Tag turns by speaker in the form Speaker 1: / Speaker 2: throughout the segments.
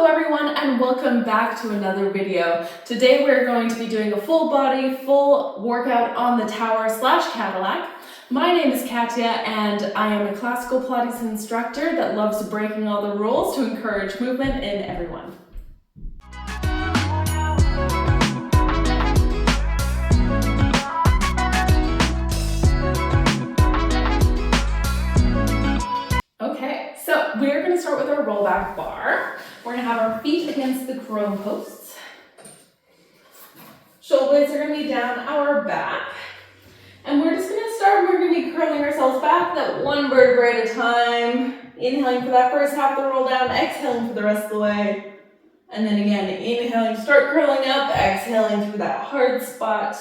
Speaker 1: Hello everyone and welcome back to another video. Today we're going to be doing a full body, full workout on the tower / Cadillac. My name is Katya and I am a classical Pilates instructor that loves breaking all the rules to encourage movement in everyone. Okay, so we're going to start with our rollback bar. We're going to have our feet against the chrome posts. Shoulder blades are going to be down our back. And we're just going to start, we're going to be curling ourselves back, that one vertebrae at a time. Inhaling for that first half of the roll down, exhaling for the rest of the way. And then again, inhaling, start curling up, exhaling through that hard spot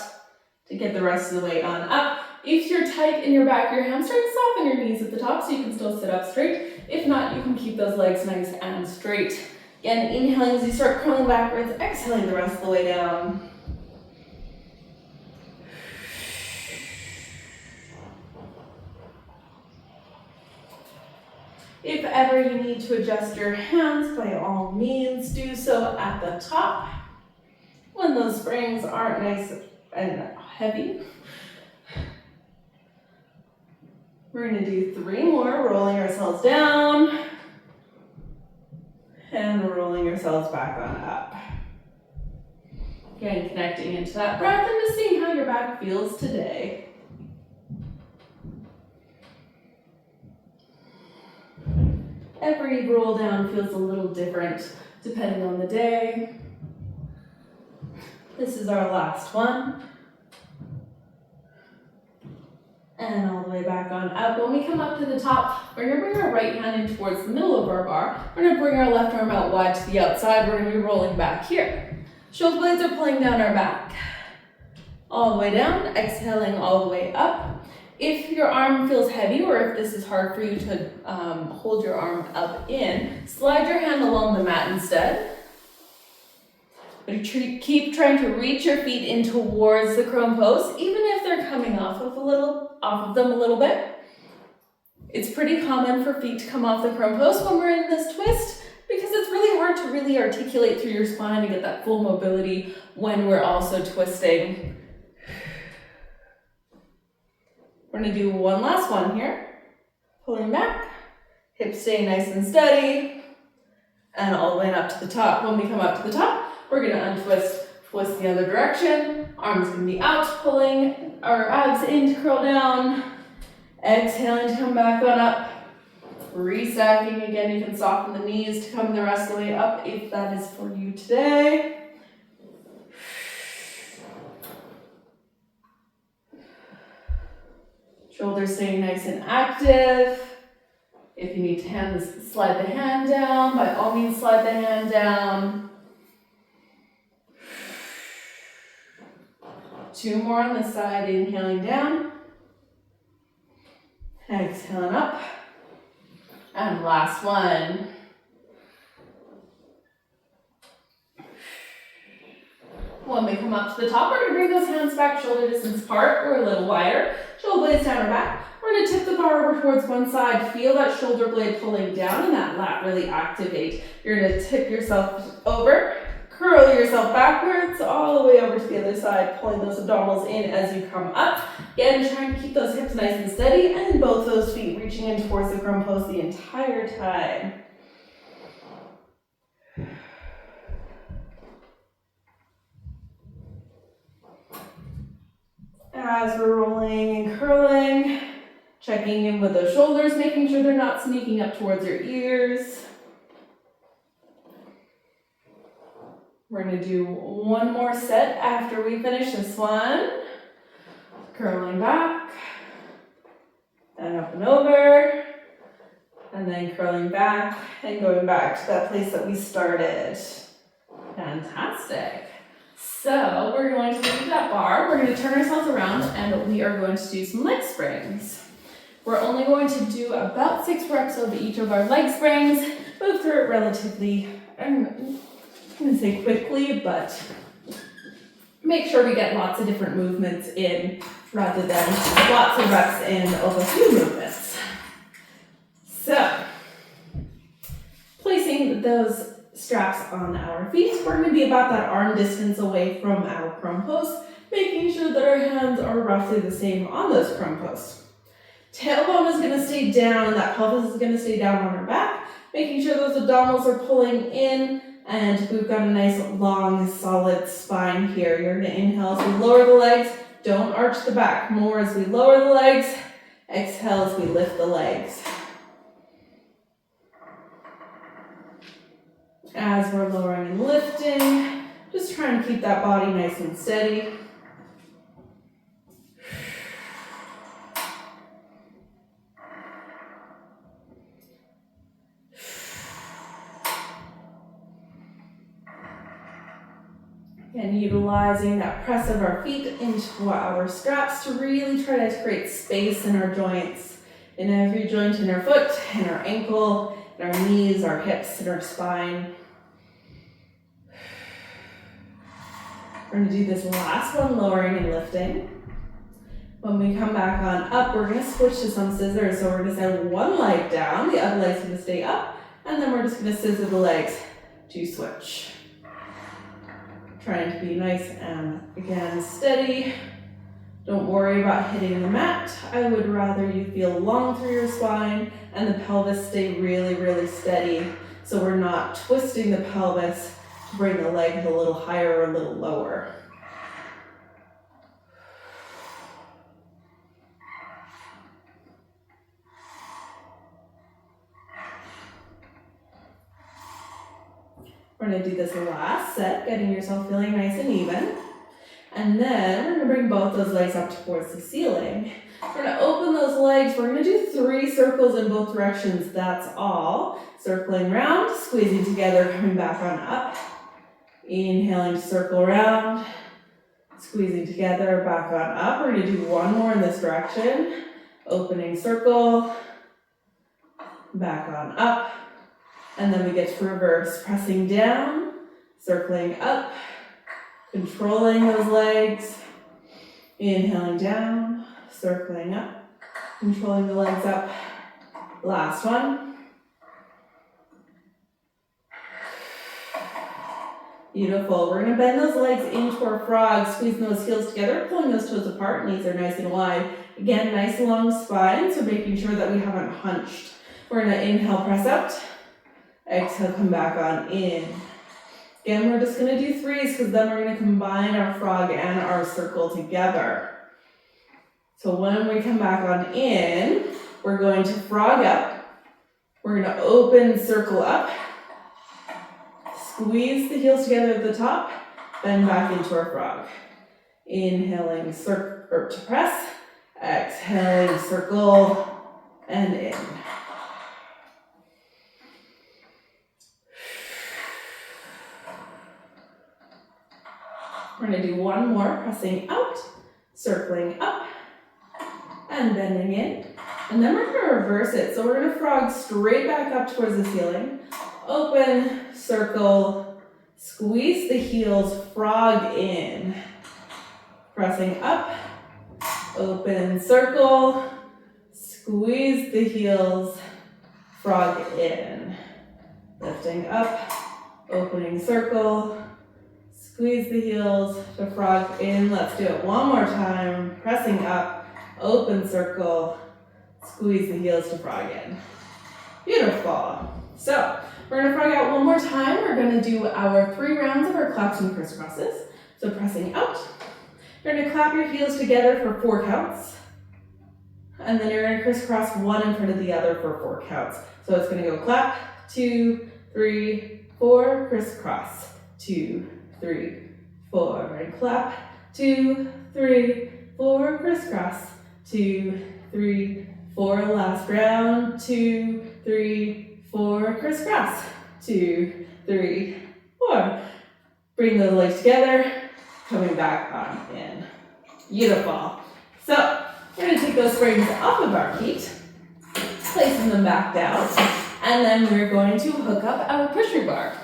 Speaker 1: to get the rest of the way on up. If you're tight in your back, your hamstrings, soften your knees at the top so you can still sit up straight. If not, you can keep those legs nice and straight. Again, inhaling as you start curling backwards, exhaling the rest of the way down. If ever you need to adjust your hands, by all means do so at the top when those springs aren't nice and heavy. We're going to do 3 more, rolling ourselves down and rolling ourselves back on up. Again, connecting into that breath and just seeing how your back feels today. Every roll down feels a little different depending on the day. This is our last one. And all the way back on up. When we come up to the top, we're going to bring our right hand in towards the middle of our bar. We're going to bring our left arm out wide to the outside. We're going to be rolling back here. Shoulder blades are pulling down our back. All the way down, exhaling all the way up. If your arm feels heavy or if this is hard for you to hold your arm up in, slide your hand along the mat instead. But keep trying to reach your feet in towards the chrome posts, even if they're coming off of them a little bit. It's pretty common for feet to come off the chrome post when we're in this twist because it's really hard to really articulate through your spine to get that full mobility when we're also twisting. We're going to do one last one here. Pulling back, hips staying nice and steady, and all the way up to the top. When we come up to the top, we're going to untwist, twist the other direction. Arms going to be out, pulling our abs in to curl down. Exhaling to come back on up. Restacking again, you can soften the knees to come the rest of the way up if that is for you today. Shoulders staying nice and active. If you need to slide the hand down, by all means slide the hand down. 2 more on this side, inhaling down. Exhaling up. And last one. When we come up to the top, we're going to bring those hands back shoulder distance apart or a little wider. Shoulder blades down our back. We're going to tip the bar over towards one side. Feel that shoulder blade pulling down and that lat really activate. You're going to tip yourself over, curl yourself backwards all the way over to the other side, pulling those abdominals in as you come up. Again, trying to keep those hips nice and steady and both those feet reaching in towards the chrome post the entire time. As we're rolling and curling, checking in with those shoulders, making sure they're not sneaking up towards your ears. We're going to do one more set after we finish this one. Curling back, and up and over, and then curling back and going back to that place that we started. Fantastic. So we're going to leave that bar, we're going to turn ourselves around, and we are going to do some leg springs. We're only going to do about 6 reps of each of our leg springs, move through it relatively, I'm going to say quickly, but make sure we get lots of different movements in rather than lots of reps in of a few movements. So, placing those straps on our feet. We're going to be about that arm distance away from our prone post, making sure that our hands are roughly the same on those prone posts. Tailbone is going to stay down and that pelvis is going to stay down on our back, making sure those abdominals are pulling in and we've got a nice long solid spine here. You're going to inhale as we lower the legs, don't arch the back, more as we lower the legs, exhale as we lift the legs. As we're lowering and lifting, just trying to keep that body nice and steady. And utilizing that press of our feet into our straps to really try to create space in our joints, in every joint in our foot, in our ankle, in our knees, our hips, and our spine. We're going to do this last one, lowering and lifting. When we come back on up, we're going to switch to some scissors. So we're going to send one leg down, the other leg's going to stay up, and then we're just going to scissor the legs to switch. Trying to be nice and, again, steady. Don't worry about hitting the mat. I would rather you feel long through your spine and the pelvis stay really, really steady. So we're not twisting the pelvis to bring the leg a little higher or a little lower. We're going to do this last set, getting yourself feeling nice and even. And then we're going to bring both those legs up towards the ceiling. We're going to open those legs. We're going to do 3 circles in both directions. That's all. Circling around, squeezing together, coming back on up. Inhaling to circle around, squeezing together, back on up. We're going to do one more in this direction. Opening circle, back on up. And then we get to reverse, pressing down, circling up, controlling those legs, inhaling down, circling up, controlling the legs up. Last one. Beautiful. We're going to bend those legs into our frog, squeezing those heels together, pulling those toes apart, knees are nice and wide. Again, nice long spine, so making sure that we haven't hunched. We're going to inhale, press out. Exhale, come back on in. Again, we're just going to do 3s because then we're going to combine our frog and our circle together. So when we come back on in, we're going to frog up. We're going to open circle up. Squeeze the heels together at the top, bend back into our frog. Inhaling circle to press, exhaling circle and in. We're going to do one more, pressing out, circling up, and bending in. And then we're going to reverse it. So we're going to frog straight back up towards the ceiling. Open, circle, squeeze the heels, frog in. Pressing up, open, circle, squeeze the heels, frog in. Lifting up, opening circle, squeeze the heels to frog in. Let's do it one more time. Pressing up, open circle, squeeze the heels to frog in. Beautiful. So we're going to frog out one more time. We're going to do our 3 rounds of our claps and crisscrosses. So pressing out. You're going to clap your heels together for 4 counts. And then you're going to crisscross one in front of the other for 4 counts. So it's going to go clap, 2, 3, 4, crisscross, 2, 3, 4, and clap, 2, 3, 4, crisscross, 2, 3, 4, last round, 2, 3, 4, crisscross, 2, 3, 4. Bring those legs together, coming back on in. Beautiful. So we're going to take those springs off of our feet, placing them back down, and then we're going to hook up our push-through bar.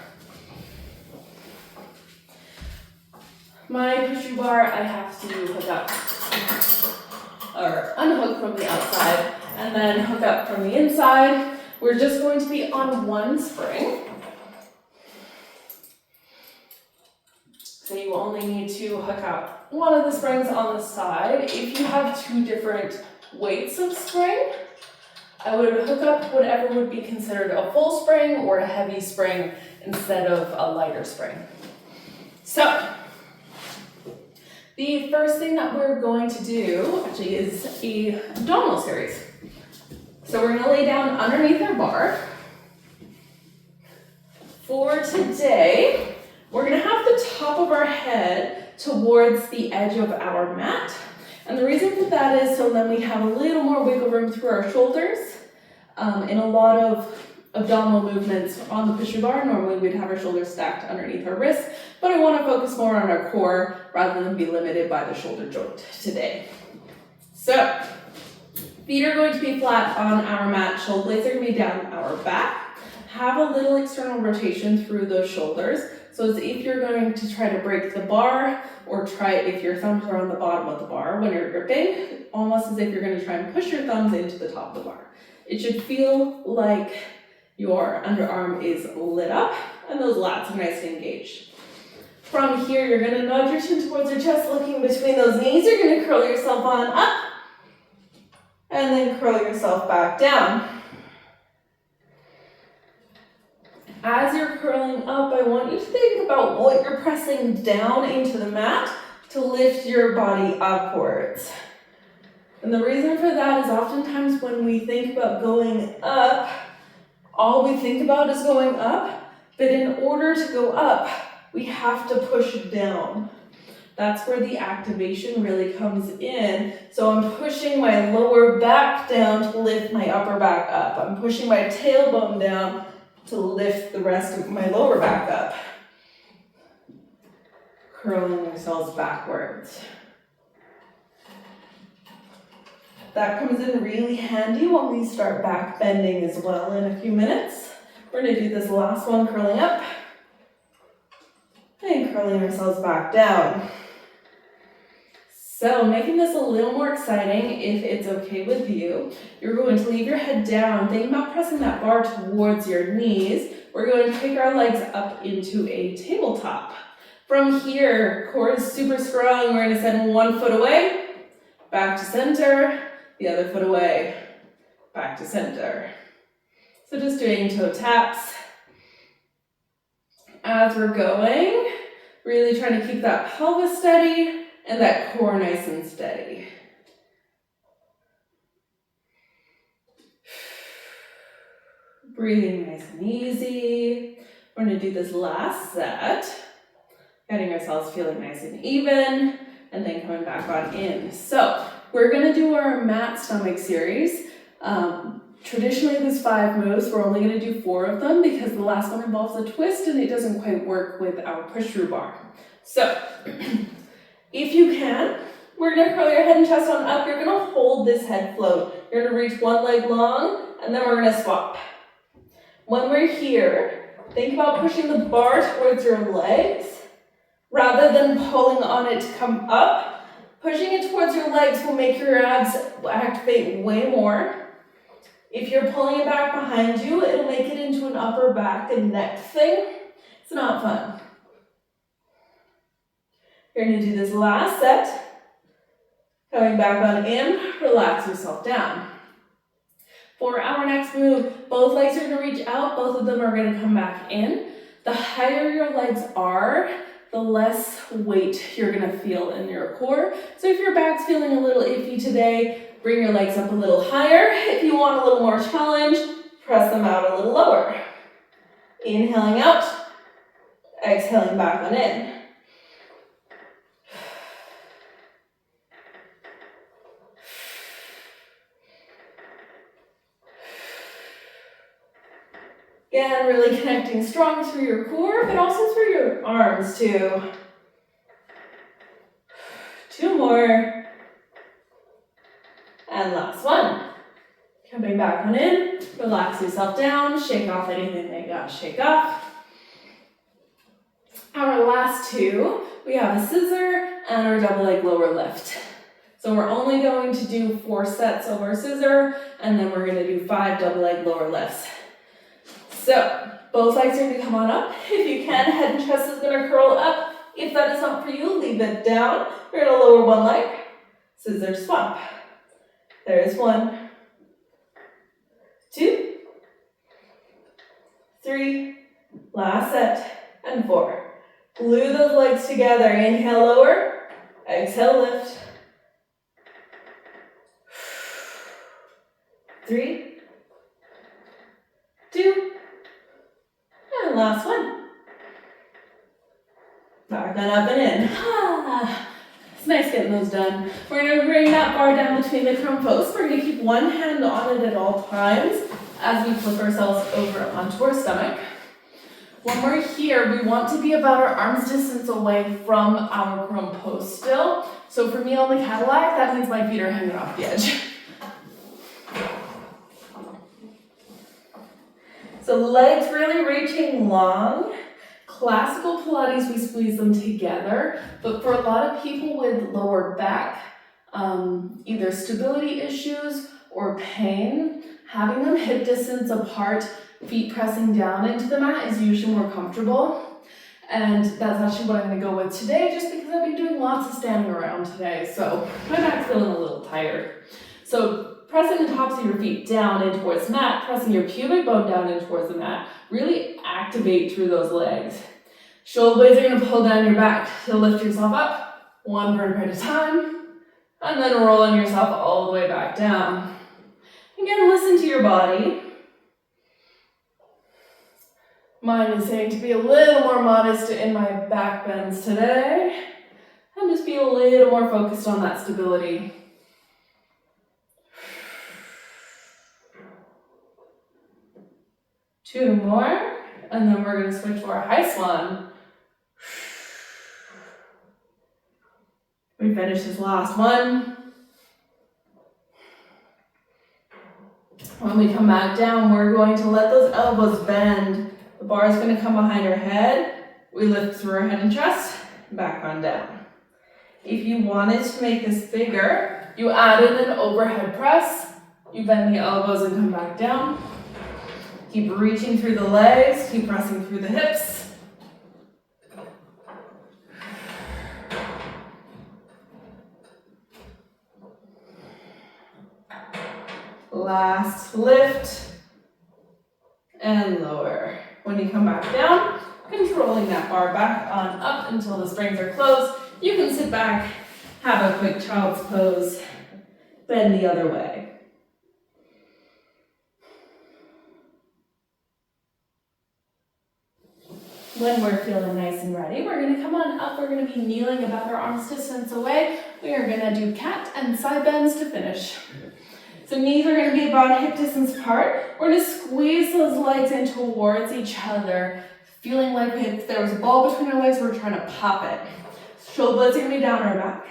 Speaker 1: My push-through bar, I have to hook up or unhook from the outside and then hook up from the inside. We're just going to be on one spring. So you only need to hook up one of the springs on the side. If you have two different weights of spring, I would hook up whatever would be considered a full spring or a heavy spring instead of a lighter spring. So, the first thing that we're going to do actually is a abdominal series. So we're gonna lay down underneath our bar. For today, we're gonna have the top of our head towards the edge of our mat. And the reason for that is so then we have a little more wiggle room through our shoulders. In a lot of abdominal movements on the push-up bar, normally we'd have our shoulders stacked underneath our wrists, but I want to focus more on our core rather than be limited by the shoulder joint today. So, feet are going to be flat on our mat, shoulder blades are going to be down our back. Have a little external rotation through those shoulders. So as if you're going to try to break the bar, or try if your thumbs are on the bottom of the bar when you're gripping, almost as if you're going to try and push your thumbs into the top of the bar. It should feel like your underarm is lit up and those lats are nice and engaged. From here, you're going to nudge your chin towards your chest, looking between those knees. You're going to curl yourself on up and then curl yourself back down. As you're curling up, I want you to think about what you're pressing down into the mat to lift your body upwards. And the reason for that is oftentimes when we think about going up, all we think about is going up, but in order to go up, we have to push down. That's where the activation really comes in. So I'm pushing my lower back down to lift my upper back up. I'm pushing my tailbone down to lift the rest of my lower back up. Curling yourselves backwards. That comes in really handy when we start back bending as well in a few minutes. We're going to do this last one, curling up and curling ourselves back down. So making this a little more exciting, if it's okay with you, you're going to leave your head down. Think about pressing that bar towards your knees. We're going to take our legs up into a tabletop. From here, core is super strong. We're going to send one foot away, back to center, the other foot away, back to center. So just doing toe taps. As we're going, really trying to keep that pelvis steady and that core nice and steady. Breathing nice and easy. We're going to do this last set, getting ourselves feeling nice and even, and then coming back on in. So we're going to do our mat stomach series. Traditionally there's 5 moves. We're only going to do 4 of them because the last one involves a twist and it doesn't quite work with our push-through bar. So if you can, we're going to curl your head and chest on up. You're going to hold this head float. You're going to reach one leg long, and then we're going to swap. When we're here, think about pushing the bar towards your legs rather than pulling on it to come up. Pushing it towards your legs will make your abs activate way more. If you're pulling it back behind you, it'll make it into an upper back and neck thing. It's not fun. You're going to do this last set. Coming back on in, relax yourself down. For our next move, both legs are going to reach out, both of them are going to come back in. The higher your legs are, the less weight you're going to feel in your core. So if your back's feeling a little iffy today, bring your legs up a little higher. If you want a little more challenge, press them out a little lower. Inhaling out, exhaling back on in. Again, really connecting strong through your core, but also through your arms too. 2 more. And last one. Coming back on in, relax yourself down, shake off anything that you got to shake off. Our last 2, we have a scissor and our double leg lower lift. So we're only going to do 4 sets of our scissor, and then we're going to do 5 double leg lower lifts. So, both legs are going to come on up. If you can, head and chest is going to curl up If that is not for you, leave it down. We're gonna lower one leg, scissor swap. There's 1, 2, 3, last set, and 4. Glue those legs together. Inhale, lower. Exhale, lift. 3, 2, and last one. Back on up and in. It's nice getting those done. We're going to bring that bar down between the chrome posts. We're going to keep one hand on it at all times as we flip ourselves over onto our stomach. When we're here, we want to be about our arm's distance away from our chrome post still. So for me on the Cadillac, that means my feet are hanging off the edge. So legs really reaching long. Classical Pilates, we squeeze them together, but for a lot of people with lower back, either stability issues or pain, having them hip distance apart, feet pressing down into the mat is usually more comfortable. And that's actually what I'm going to go with today, just because I've been doing lots of standing around today, so my back's feeling a little tired. So pressing the tops of your feet down in towards the mat, pressing your pubic bone down in towards the mat, really activate through those legs. Shoulder blades are going to pull down your back to lift yourself up, one vertebra at a time, and then rolling yourself all the way back down. Again, listen to your body. Mine is saying to be a little more modest in my back bends today, and just be a little more focused on that stability. Two more, and then we're going to switch to our high swan. We finish this last one. When we come back down, we're going to let those elbows bend. The bar is going to come behind our head. We lift through our head and chest, back on down. If you wanted to make this bigger, you add in an overhead press. You bend the elbows and come back down. Keep reaching through the legs, keep pressing through the hips. Last lift and lower. When you come back down, controlling that bar back on up until the springs are closed. You can sit back, have a quick child's pose, bend the other way. When we're feeling nice and ready, we're going to come on up. We're going to be kneeling about our arms distance away. We are going to do cat and side bends to finish. So knees are going to be about hip distance apart. We're going to squeeze those legs in towards each other, feeling like if there was a ball between our legs, we're trying to pop it. Shoulder blades are going to be down our back.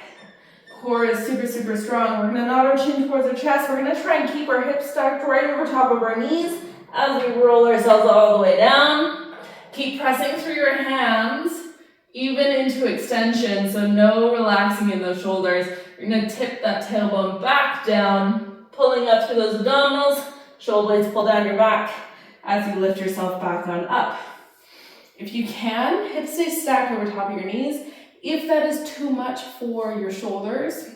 Speaker 1: Core is super, super strong. We're going to nod our chin towards our chest. We're going to try and keep our hips stacked right over top of our knees as we roll ourselves all the way down. Keep pressing through your hands, even into extension, so no relaxing in those shoulders. You're going to tip that tailbone back down, pulling up through those abdominals. Shoulder blades pull down your back as you lift yourself back on up. If you can, hips stay stacked over top of your knees. If that is too much for your shoulders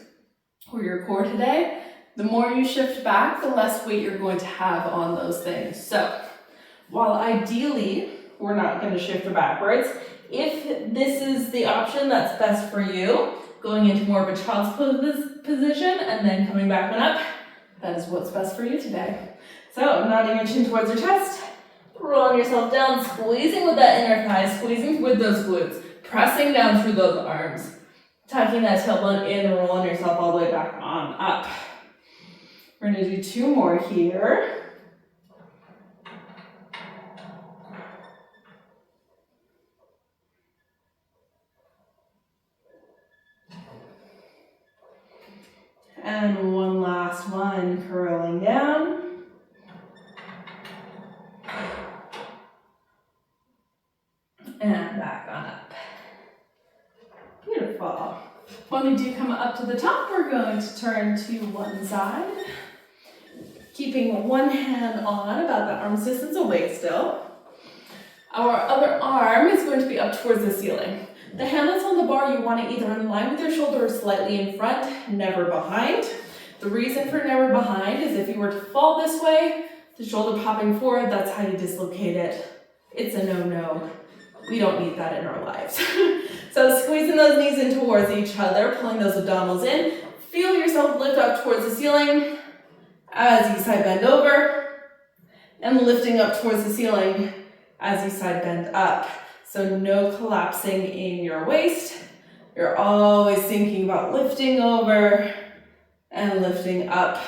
Speaker 1: or your core today, the more you shift back, the less weight you're going to have on those things. So, while ideally, we're not going to shift backwards. If this is the option that's best for you, going into more of a child's pose position and then coming back on up, that is what's best for you today. So, nodding your chin towards your chest, rolling yourself down, squeezing with that inner thigh, squeezing with those glutes, pressing down through those arms, tucking that tailbone in and rolling yourself all the way back on up. We're going to do two more here. And one last one, curling down. And back on up. Beautiful. When we do come up to the top, we're going to turn to one side, keeping one hand on about the arm's distance away still. Our other arm is going to be up towards the ceiling. The hand that's on the bar, you want to either in line with your shoulder or slightly in front, never behind. The reason for never behind is if you were to fall this way, the shoulder popping forward, that's how you dislocate it. It's a no-no. We don't need that in our lives. So squeezing those knees in towards each other, pulling those abdominals in. Feel yourself lift up towards the ceiling as you side bend over, and lifting up towards the ceiling as you side bend up. So no collapsing in your waist. You're always thinking about lifting over and lifting up.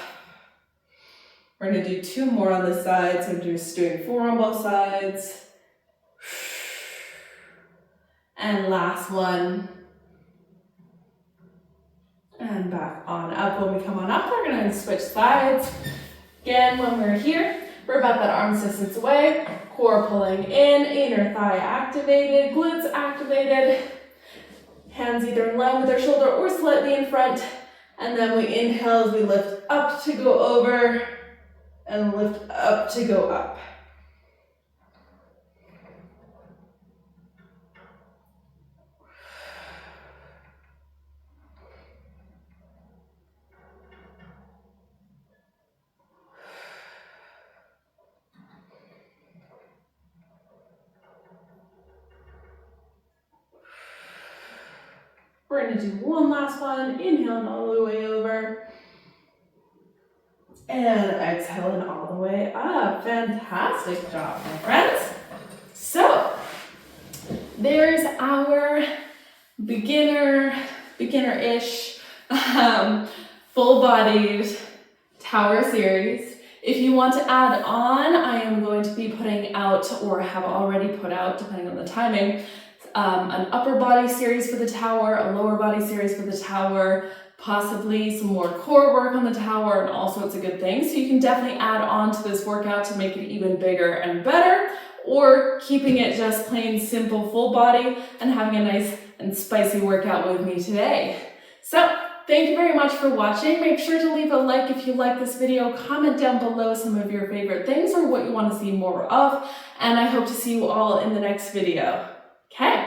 Speaker 1: We're gonna do 2 more on this side, so just doing 4 on both sides. And last one. And back on up. When we come on up, we're gonna switch sides. Again, when we're here, we're about that arm distance away. Core pulling in, inner thigh activated, glutes activated. Hands either in line with our shoulder or slightly in front. And then we inhale as we lift up to go over and lift up to go up. We're going to do one last one, inhaling all the way over, and exhaling all the way up. Fantastic job, my friends. So, there's our beginner-ish, full-bodied tower series. If you want to add on, I am going to be putting out, or have already put out, depending on the timing, an upper body series for the tower, a lower body series for the tower, possibly some more core work on the tower, and all sorts of good things. So you can definitely add on to this workout to make it even bigger and better, or keeping it just plain simple full body and having a nice and spicy workout with me today. So thank you very much for watching. Make sure to leave a like if you like this video. Comment down below some of your favorite things or what you want to see more of. And I hope to see you all in the next video. Okay.